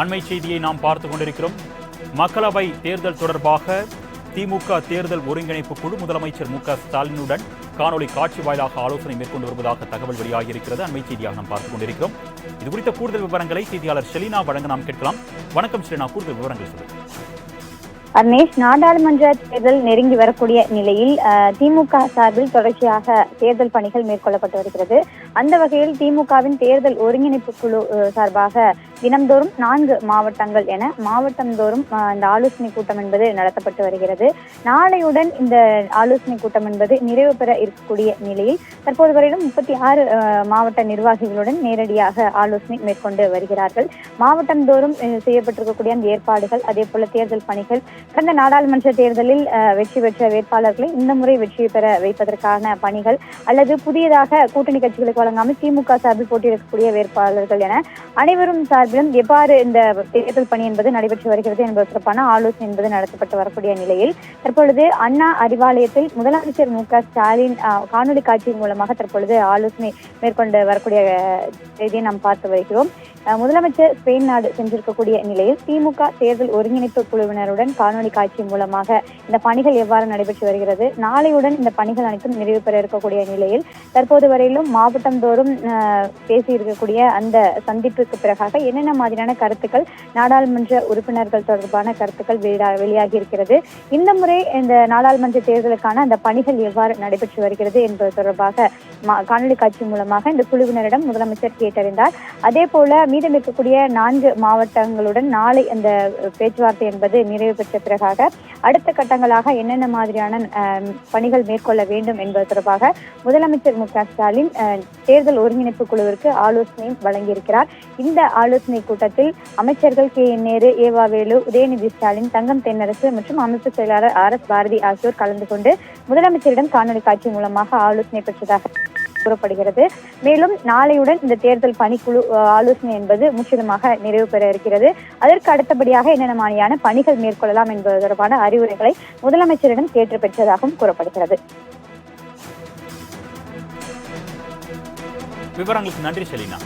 அண்மை செய்தியை நாம் பார்த்துக் கொண்டிருக்கிறோம். மக்களவை தேர்தல் தொடர்பாக திமுக தேர்தல் ஒருங்கிணைப்பு குழு முதலமைச்சர் மு.க.ஸ்டாலினுடன் காணொலி காட்சி வாயிலாக ஆலோசனை மேற்கொண்டு வருவதாக தகவல் வெளியாகியிருக்கிறது. அண்மை செய்தியாக நாம் பார்த்துக் கொண்டிருக்கிறோம். இது குறித்த கூடுதல் விவரங்களை செய்தியாளர் ஷெலினா வழங்க நாம் கேட்கலாம். வணக்கம் ஷெலினா, கூடுதல் விவரங்கள் சொல்லுங்கள். அர்னேஷ், நாடாளுமன்ற தேர்தல் நெருங்கி வரக்கூடிய நிலையில் திமுக சார்பில் தொடர்ச்சியாக தேர்தல் பணிகள் மேற்கொள்ளப்பட்டு வருகிறது. அந்த வகையில் திமுகவின் தேர்தல் ஒருங்கிணைப்பு குழு சார்பாக தினம்தோறும் 4 மாவட்டங்கள் என மாவட்டந்தோறும் இந்த ஆலோசனை கூட்டம் என்பது நடத்தப்பட்டு வருகிறது. நாளையுடன் இந்த ஆலோசனை கூட்டம் என்பது நிறைவு பெற இருக்கக்கூடிய நிலையில் தற்போது வரையிலும் 36 மாவட்ட நிர்வாகிகளுடன் நேரடியாக ஆலோசனை மேற்கொண்டு வருகிறார்கள். மாவட்டந்தோறும் செய்யப்பட்டிருக்கக்கூடிய அந்த ஏற்பாடுகள், அதே போல தேர்தல் பணிகள், கடந்த நாடாளுமன்ற தேர்தலில் வெற்றி பெற்ற வேட்பாளர்களை இந்த முறை வெற்றி பெற வைப்பதற்கான பணிகள், அல்லது புதியதாக கூட்டணி கட்சிகளுக்கு வழங்காமல் திமுக சார்பில் போட்டியிடக்கூடிய வேட்பாளர்கள் என அனைவரும் சார்பிலும் எவ்வாறு இந்த தேர்தல் பணி என்பது நடைபெற்று வருகிறது என்பது தொடர்பான ஆலோசனை என்பது நடத்தப்பட்டு வரக்கூடிய நிலையில் தற்பொழுது அண்ணா அறிவாலயத்தில் முதலமைச்சர் மு.க.ஸ்டாலின் காணொலி காட்சி மூலமாக தற்பொழுது ஆலோசனை மேற்கொண்டு வரக்கூடிய செய்தியை நாம் பார்த்து வருகிறோம். முதலமைச்சர் ஸ்பெயின் நாடு சென்றிருக்கக்கூடிய நிலையில் திமுக தேர்தல் ஒருங்கிணைப்பு குழுவினருடன் காணொலி காட்சி மூலமாக இந்த பணிகள் எவ்வாறு நடைபெற்று வருகிறது, நாளையுடன் இந்த பணிகள் அனைத்தும் நிறைவு பெற இருக்கக்கூடிய நிலையில் தற்போது வரையிலும் மாவட்டந்தோறும் பேசி இருக்கக்கூடிய அந்த சந்திப்புக்கு பிறகாக என்னென்ன மாதிரியான கருத்துக்கள், நாடாளுமன்ற உறுப்பினர்கள் தொடர்பான கருத்துக்கள் வெளியாகி இருக்கிறது, இந்த முறை இந்த நாடாளுமன்ற தேர்தலுக்கான அந்த பணிகள் எவ்வாறு நடைபெற்று வருகிறது என்பது தொடர்பாக காணொலி காட்சி மூலமாக இந்த குழுவினரிடம் முதலமைச்சர் கேட்டறிந்தார். அதே போல மீதம் இருக்கக்கூடிய 4 மாவட்டங்களுடன் நாளை அந்த பேச்சுவார்த்தை என்பது நிறைவு பெற்ற பிறகாக அடுத்த கட்டங்களாக என்னென்ன மாதிரியான பணிகள் மேற்கொள்ள வேண்டும் என்பது தொடர்பாக முதலமைச்சர் மு.க.ஸ்டாலின் தேர்தல் ஒருங்கிணைப்பு குழுவிற்கு ஆலோசனை வழங்கியிருக்கிறார். இந்த ஆலோசனை கூட்டத்தில் அமைச்சர்கள் கே.என். நேரு, ஏவா வேலு, உதயநிதி ஸ்டாலின், தங்கம் தென்னரசு மற்றும் அமைப்பு செயலாளர் ஆர்.எஸ். பாரதி ஆகியோர் கலந்து கொண்டு முதலமைச்சரிடம் காணொலி காட்சி மூலமாக ஆலோசனை பெற்றதாக கூறப்படுகிறது. மேலும் நாளையுடன் இந்த தேர்தல் பணிக்குழு ஆலோசனை என்பது முற்றிலுமாக நிறைவு பெற இருக்கிறது. அதற்கு அடுத்தபடியாக என்னென்ன மாதிரியான பணிகள் மேற்கொள்ளலாம் என்பது தொடர்பான அறிவுரைகளை முதலமைச்சரிடம் கேட்டு பெற்றதாகவும் கூறப்படுகிறது. விவரங்களுக்கு நன்றி ஷெலினா.